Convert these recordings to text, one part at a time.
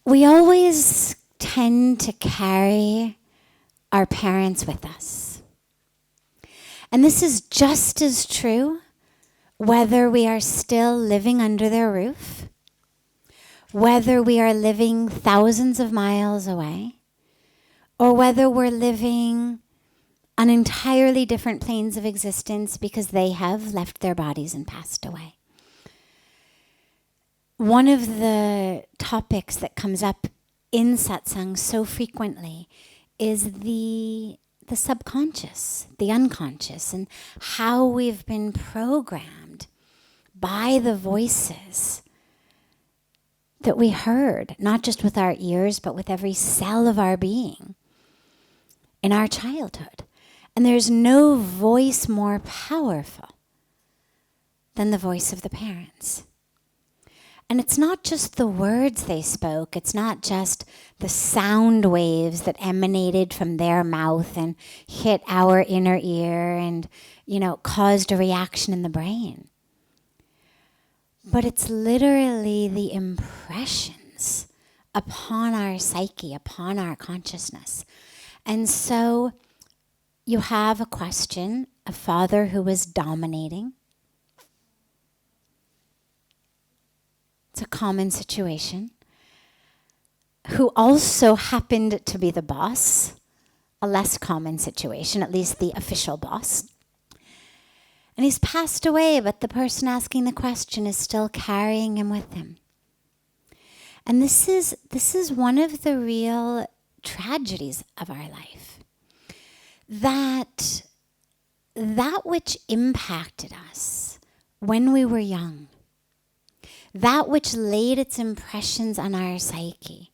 We always tend to carry our parents with us. And this is just as true whether we are still living under their roof, whether we are living thousands of miles away, or whether we're living on entirely different planes of existence because they have left their bodies and passed away. One of the topics that comes up in satsang so frequently is the subconscious, the unconscious, and how we've been programmed by the voices that we heard, not just with our ears, but with every cell of our being in our childhood. And there's no voice more powerful than the voice of the parents. And it's not just the words they spoke. It's not just the sound waves that emanated from their mouth and hit our inner ear and, caused a reaction in the brain. But it's literally the impressions upon our psyche, upon our consciousness. And so you have a question, a father who was dominating. It's a common situation. Who also happened to be the boss, a less common situation, at least the official boss. And he's passed away, but the person asking the question is still carrying him with him. And this is one of the real tragedies of our life. That which impacted us when we were young, that which laid its impressions on our psyche,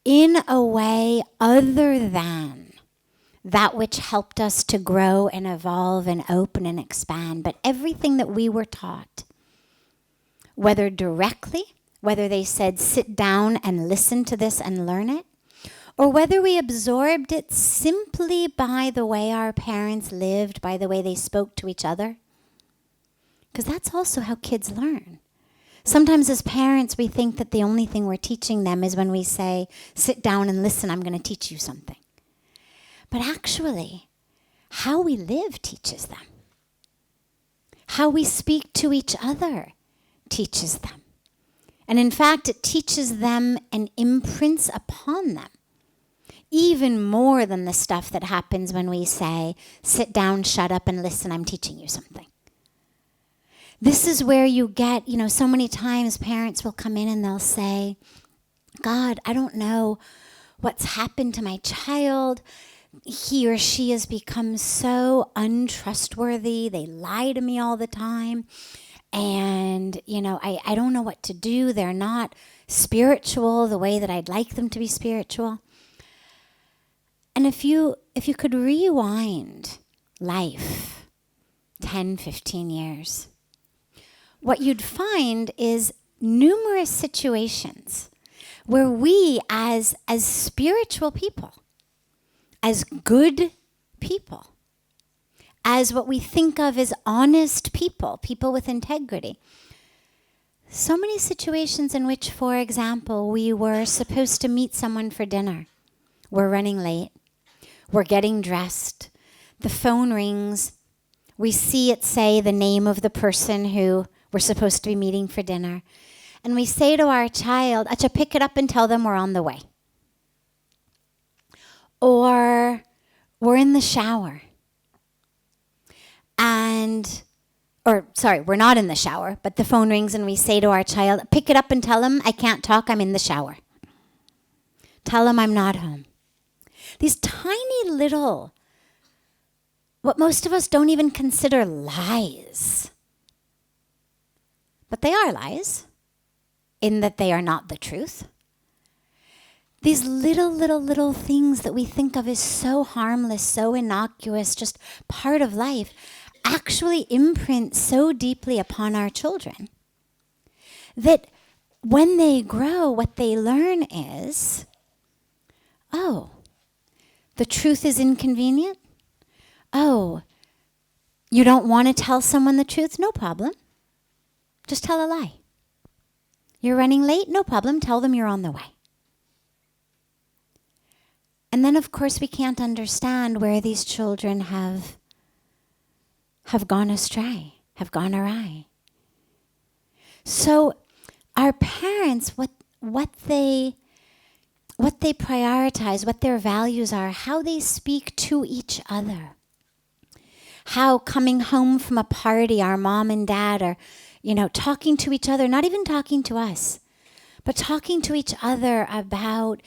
in a way other than that which helped us to grow and evolve and open and expand, but everything that we were taught, whether directly, whether they said sit down and listen to this and learn it, or whether we absorbed it simply by the way our parents lived, by the way they spoke to each other. Because that's also how kids learn. Sometimes as parents, we think that the only thing we're teaching them is when we say, sit down and listen, I'm going to teach you something. But actually, how we live teaches them. How we speak to each other teaches them. And in fact, it teaches them and imprints upon them even more than the stuff that happens when we say, sit down, shut up, and listen, I'm teaching you something. This is where you get, so many times parents will come in and they'll say, God, I don't know what's happened to my child. He or she has become so untrustworthy. They lie to me all the time. And, I don't know what to do. They're not spiritual the way that I'd like them to be spiritual. And if you could rewind life 10, 15 years, what you'd find is numerous situations where we as spiritual people, as good people, as what we think of as honest people, people with integrity. So many situations in which, for example, we were supposed to meet someone for dinner. We're running late. We're getting dressed. The phone rings. We see it say the name of the person who we're supposed to be meeting for dinner. And we say to our child, Acha, pick it up and tell them we're on the way. Or we're in the shower. We're not in the shower, but the phone rings and we say to our child, pick it up and tell them I can't talk, I'm in the shower. Tell them I'm not home. These tiny little, what most of us don't even consider lies. But they are lies, in that they are not the truth. These little things that we think of as so harmless, so innocuous, just part of life, actually imprint so deeply upon our children that when they grow, what they learn is, oh, the truth is inconvenient? Oh, you don't want to tell someone the truth? No problem. Just tell a lie. You're running late? No problem. Tell them you're on the way. And then, of course, we can't understand where these children have gone astray, have gone awry. So our parents, what they prioritize, what their values are, how they speak to each other, how coming home from a party, our mom and dad are, talking to each other, not even talking to us, but talking to each other about,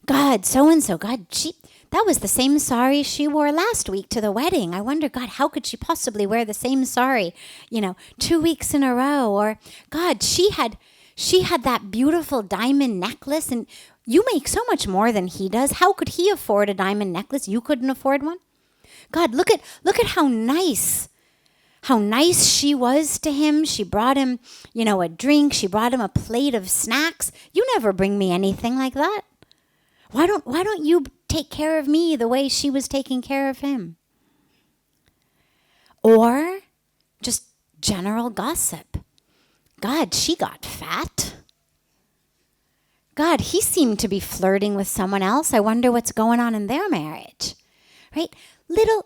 God, so-and-so, God, that was the same sari she wore last week to the wedding. I wonder, God, how could she possibly wear the same sari, 2 weeks in a row? Or, God, she had that beautiful diamond necklace, and you make so much more than he does. How could he afford a diamond necklace? You couldn't afford one? God, look at how nice she was to him. She brought him, a drink. She brought him a plate of snacks. You never bring me anything like that. Why don't you take care of me the way she was taking care of him? Or just general gossip. God, she got fat. God, he seemed to be flirting with someone else. I wonder what's going on in their marriage. Right? Little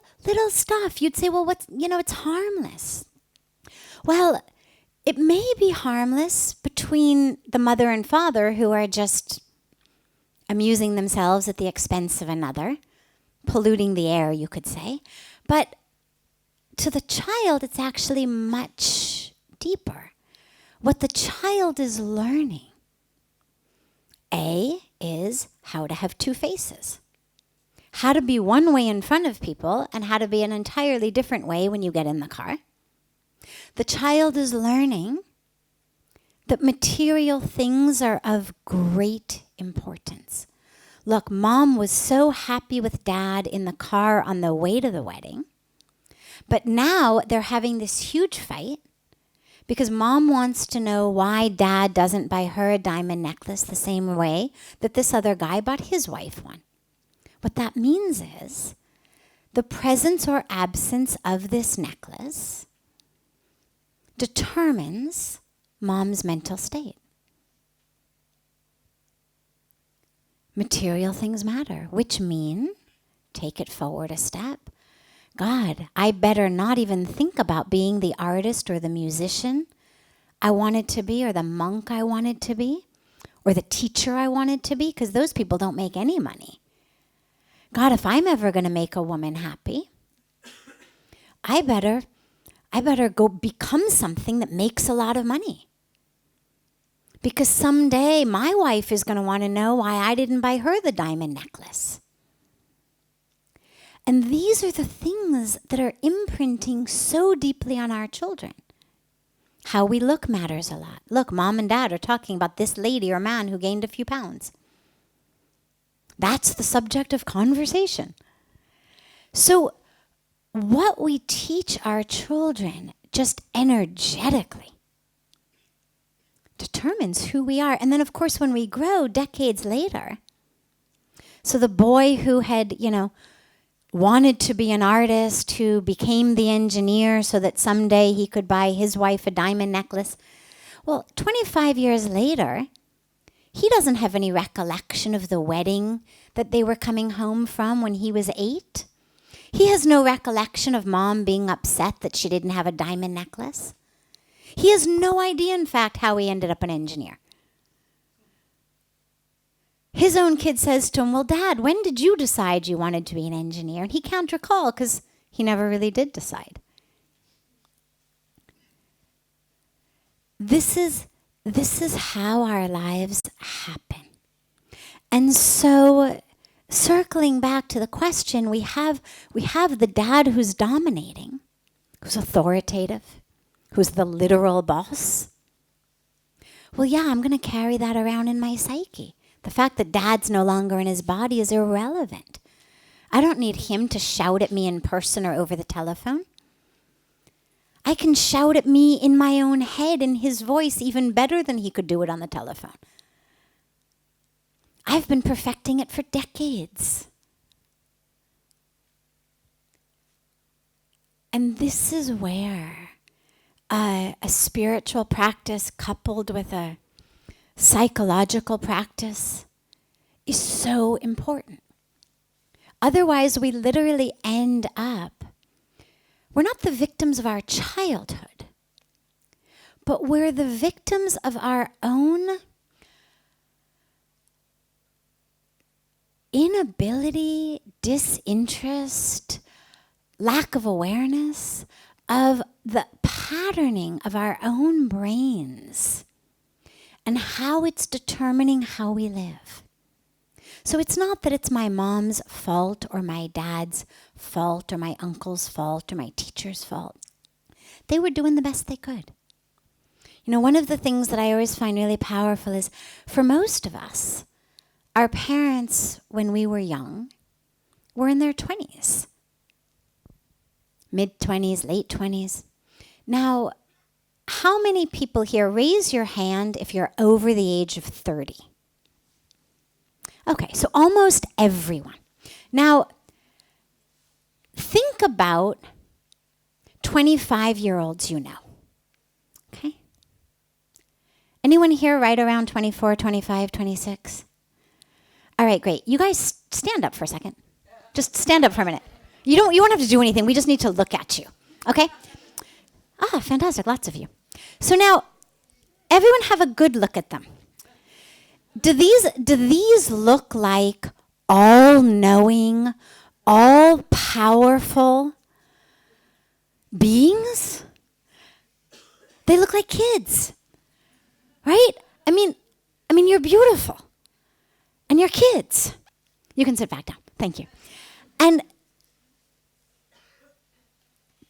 stuff. You'd say, well, it's harmless. Well, it may be harmless between the mother and father who are just amusing themselves at the expense of another, polluting the air, you could say. But to the child, it's actually much deeper. What the child is learning, is how to have two faces. How to be one way in front of people and how to be an entirely different way when you get in the car. The child is learning that material things are of great importance. Look, mom was so happy with dad in the car on the way to the wedding, but now they're having this huge fight because mom wants to know why dad doesn't buy her a diamond necklace the same way that this other guy bought his wife one. What that means is the presence or absence of this necklace determines mom's mental state. Material things matter, which mean, take it forward a step. God, I better not even think about being the artist or the musician I wanted to be, or the monk I wanted to be, or the teacher I wanted to be, because those people don't make any money. God, if I'm ever going to make a woman happy, I better go become something that makes a lot of money. Because someday my wife is going to want to know why I didn't buy her the diamond necklace. And these are the things that are imprinting so deeply on our children. How we look matters a lot. Look, mom and dad are talking about this lady or man who gained a few pounds. That's the subject of conversation. So what we teach our children just energetically determines who we are. And then, of course, when we grow decades later, so the boy who had, wanted to be an artist, who became the engineer so that someday he could buy his wife a diamond necklace, well, 25 years later, he doesn't have any recollection of the wedding that they were coming home from when he was 8. He has no recollection of mom being upset that she didn't have a diamond necklace. He has no idea, in fact, how he ended up an engineer. His own kid says to him, well, Dad, when did you decide you wanted to be an engineer? And he can't recall because he never really did decide. This is how our lives happen. And so, circling back to the question, we have the dad who's dominating, who's authoritative, who's the literal boss. Well, yeah, I'm going to carry that around in my psyche. The fact that dad's no longer in his body is irrelevant. I don't need him to shout at me in person or over the telephone. I can shout at me in my own head in his voice even better than he could do it on the telephone. I've been perfecting it for decades. And this is where a spiritual practice coupled with a psychological practice is so important. Otherwise, we literally end up, we're not the victims of our childhood, but we're the victims of our own inability, disinterest, lack of awareness of the patterning of our own brains and how it's determining how we live. So it's not that it's my mom's fault or my dad's fault or my uncle's fault or my teacher's fault. They were doing the best they could. You know, one of the things that I always find really powerful is for most of us, our parents, when we were young, were in their 20s. Mid-20s, late 20s. Now, how many people here, raise your hand if you're over the age of 30? Okay, so almost everyone. Now, think about 25-year-olds you know. Okay? Anyone here right around 24, 25, 26? All right, great. You guys stand up for a second. Just stand up for a minute. You don't have to do anything. We just need to look at you. Okay? Ah, fantastic. Lots of you. So now, everyone have a good look at them. Do these look like all-knowing, all-powerful beings? They look like kids, right? I mean, you're beautiful, and you're kids. You can sit back down. Thank you.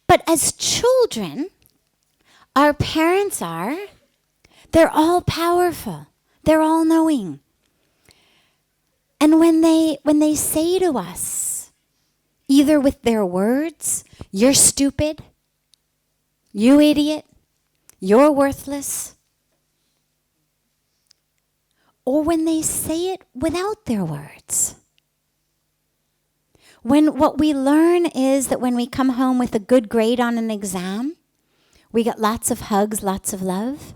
But as children, our parents they're all powerful. They're all knowing. And when they say to us, either with their words, you're stupid, you idiot, you're worthless, or when they say it without their words. When what we learn is that when we come home with a good grade on an exam, we get lots of hugs, lots of love.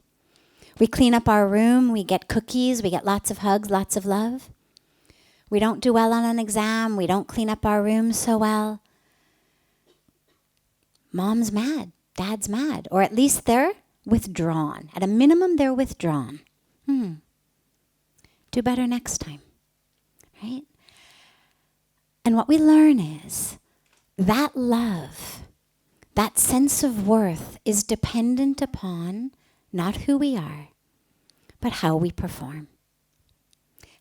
We clean up our room, we get cookies, we get lots of hugs, lots of love. We don't do well on an exam, we don't clean up our room so well. Mom's mad, dad's mad, or at least they're withdrawn. At a minimum, they're withdrawn. Do better next time, right? And what we learn is that love, that sense of worth is dependent upon not who we are, but how we perform.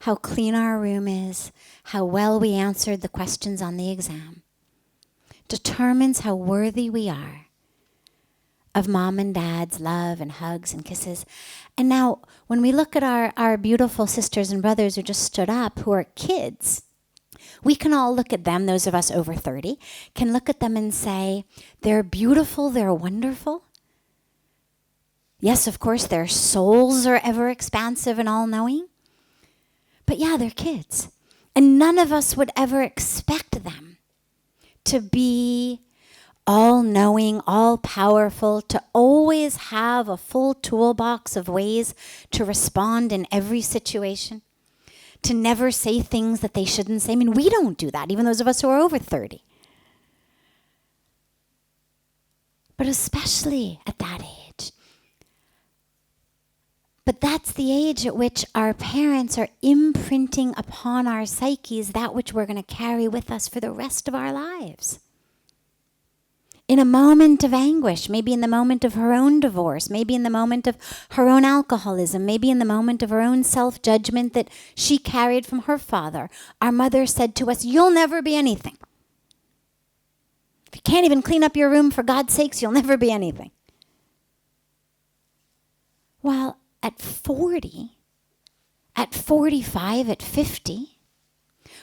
How clean our room is, how well we answered the questions on the exam, determines how worthy we are of mom and dad's love and hugs and kisses. And now, when we look at our beautiful sisters and brothers who just stood up, who are kids, we can all look at them, those of us over 30, can look at them and say, they're beautiful, they're wonderful. Yes, of course, their souls are ever expansive and all-knowing. But yeah, they're kids. And none of us would ever expect them to be all-knowing, all-powerful, to always have a full toolbox of ways to respond in every situation, to never say things that they shouldn't say. I mean, we don't do that, even those of us who are over 30. But especially at that age. But that's the age at which our parents are imprinting upon our psyches that which we're going to carry with us for the rest of our lives. In a moment of anguish, maybe in the moment of her own divorce, maybe in the moment of her own alcoholism, maybe in the moment of her own self-judgment that she carried from her father, our mother said to us, you'll never be anything. If you can't even clean up your room, for God's sakes, you'll never be anything. Well, at 40, at 45, at 50,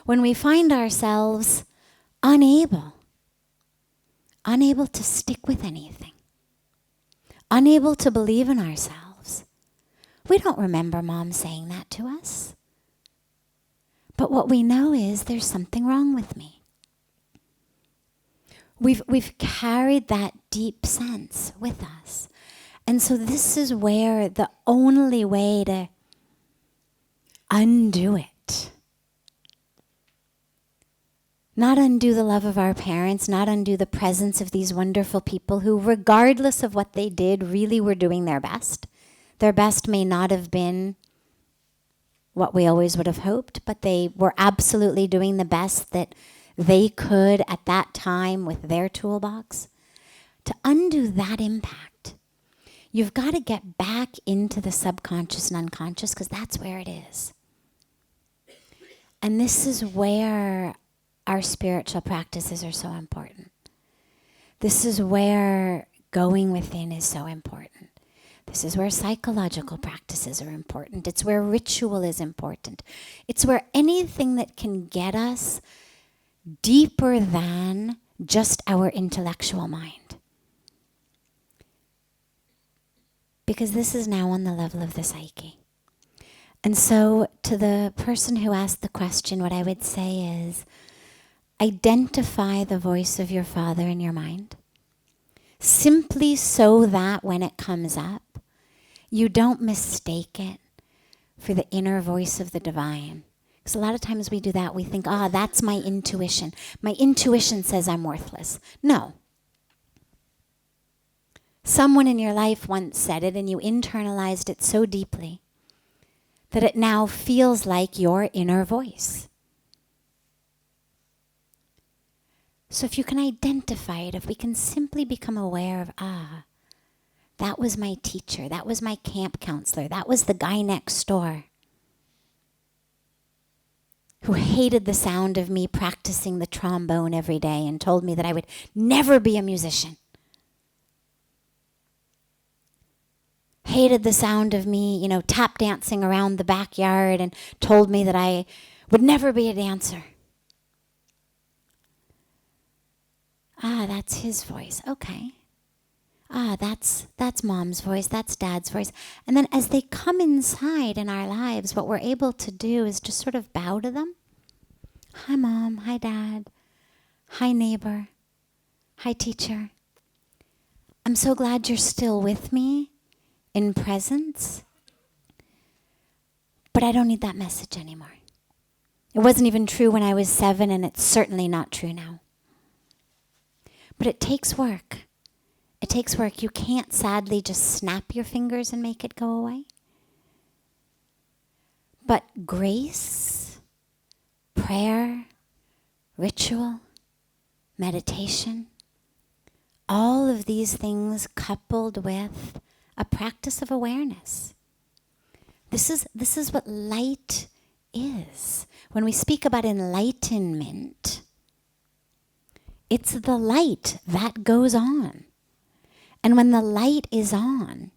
when we find ourselves unable to stick with anything, unable to believe in ourselves, we don't remember mom saying that to us. But what we know is there's something wrong with me. We've carried that deep sense with us. And so this is where the only way to undo it, not undo the love of our parents, not undo the presence of these wonderful people who, regardless of what they did, really were doing their best. Their best may not have been what we always would have hoped, but they were absolutely doing the best that they could at that time with their toolbox. To undo that impact, you've got to get back into the subconscious and unconscious, because that's where it is. And this is where our spiritual practices are so important. This is where going within is so important. This is where psychological practices are important. It's where ritual is important. It's where anything that can get us deeper than just our intellectual mind. Because this is now on the level of the psyche. And so to the person who asked the question, what I would say is, identify the voice of your Father in your mind, simply so that when it comes up, you don't mistake it for the inner voice of the divine. Because a lot of times we do that. We think, that's my intuition. My intuition says I'm worthless. No. Someone in your life once said it, and you internalized it so deeply that it now feels like your inner voice. So if you can identify it, if we can simply become aware of, that was my teacher, that was my camp counselor, that was the guy next door who hated the sound of me practicing the trombone every day and told me that I would never be a musician. Hated the sound of me, tap dancing around the backyard and told me that I would never be a dancer. That's his voice. Okay. That's mom's voice. That's dad's voice. And then as they come inside in our lives, what we're able to do is just sort of bow to them. Hi, Mom. Hi, Dad. Hi, neighbor. Hi, teacher. I'm so glad you're still with me in presence, but I don't need that message anymore. It wasn't even true when I was 7, and it's certainly not true now. But it takes work. It takes work. You can't sadly just snap your fingers and make it go away. But grace, prayer, ritual, meditation, all of these things coupled with a practice of awareness. This is what light is. When we speak about enlightenment, it's the light that goes on. And when the light is on,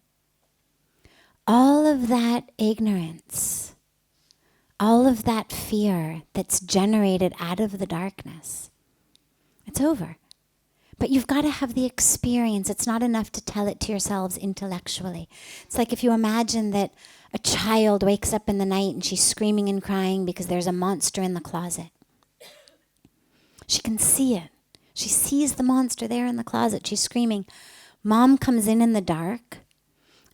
all of that ignorance, all of that fear that's generated out of the darkness, it's over. But you've got to have the experience. It's not enough to tell it to yourselves intellectually. It's like if you imagine that a child wakes up in the night and she's screaming and crying because there's a monster in the closet. She can see it. She sees the monster there in the closet. She's screaming. Mom comes in the dark,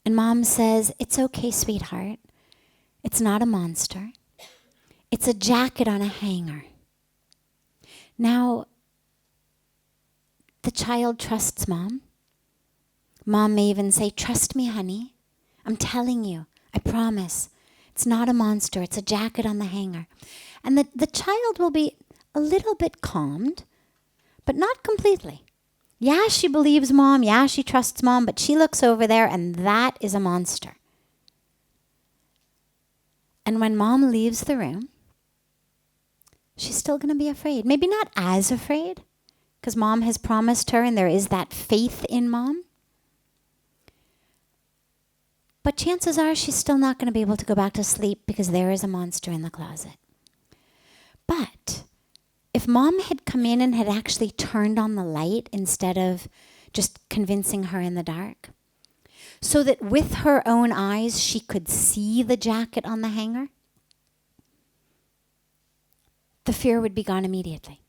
and Mom says, "It's okay, sweetheart. It's not a monster. It's a jacket on a hanger." Now, the child trusts Mom. Mom may even say, "Trust me, honey. I'm telling you. I promise. It's not a monster. It's a jacket on the hanger." And the child will be a little bit calmed, but not completely. Yeah, she believes Mom. Yeah, she trusts Mom, but she looks over there, and that is a monster. And when Mom leaves the room, she's still going to be afraid. Maybe not as afraid, because Mom has promised her, and there is that faith in Mom. But chances are she's still not going to be able to go back to sleep because there is a monster in the closet. But if Mom had come in and had actually turned on the light instead of just convincing her in the dark, so that with her own eyes she could see the jacket on the hanger, the fear would be gone immediately.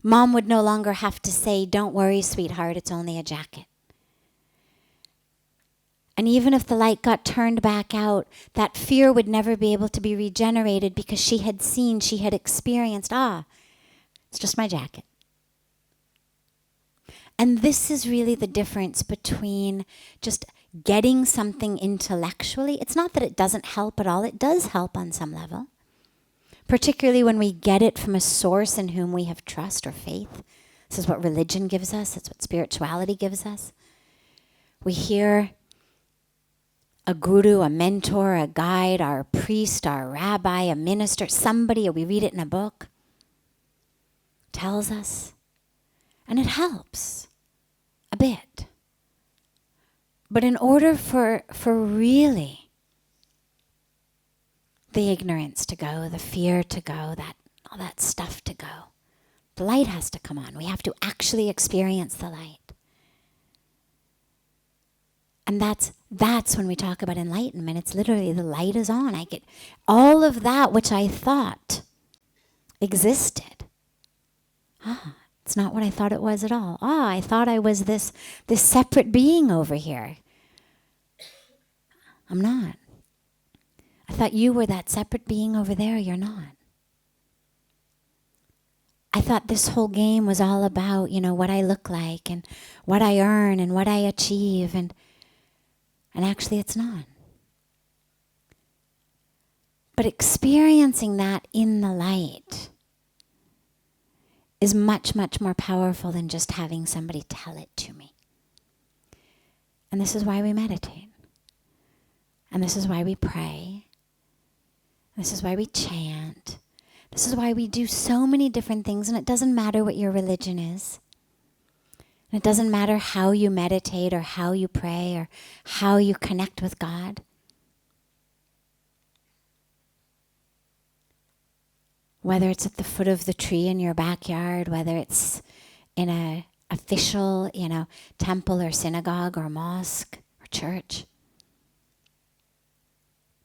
Mom would no longer have to say, "Don't worry, sweetheart, it's only a jacket." And even if the light got turned back out, that fear would never be able to be regenerated because she had seen, she had experienced, it's just my jacket. And this is really the difference between just getting something intellectually. It's not that it doesn't help at all. It does help on some level. Particularly when we get it from a source in whom we have trust or faith. This is what religion gives us. It's what spirituality gives us. We hear a guru, a mentor, a guide, our priest, our rabbi, a minister, somebody, or we read it in a book, tells us. And it helps a bit. But in order for really the ignorance to go, the fear to go, all that stuff to go, the light has to come on. We have to actually experience the light. And that's when we talk about enlightenment. It's literally the light is on. I get all of that which I thought existed. It's not what I thought it was at all. I thought I was this separate being over here. I'm not. I thought you were that separate being over there. You're not. I thought this whole game was all about, what I look like and what I earn and what I achieve, and actually it's not. But experiencing that in the light is much, much more powerful than just having somebody tell it to me. And this is why we meditate. And this is why we pray. This is why we chant. This is why we do so many different things, and it doesn't matter what your religion is. And it doesn't matter how you meditate or how you pray or how you connect with God. Whether it's at the foot of the tree in your backyard, whether it's in a official, temple or synagogue or mosque or church.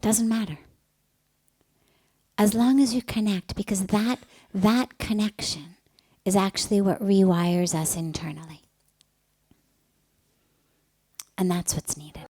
Doesn't matter. As long as you connect, because that connection is actually what rewires us internally. And that's what's needed.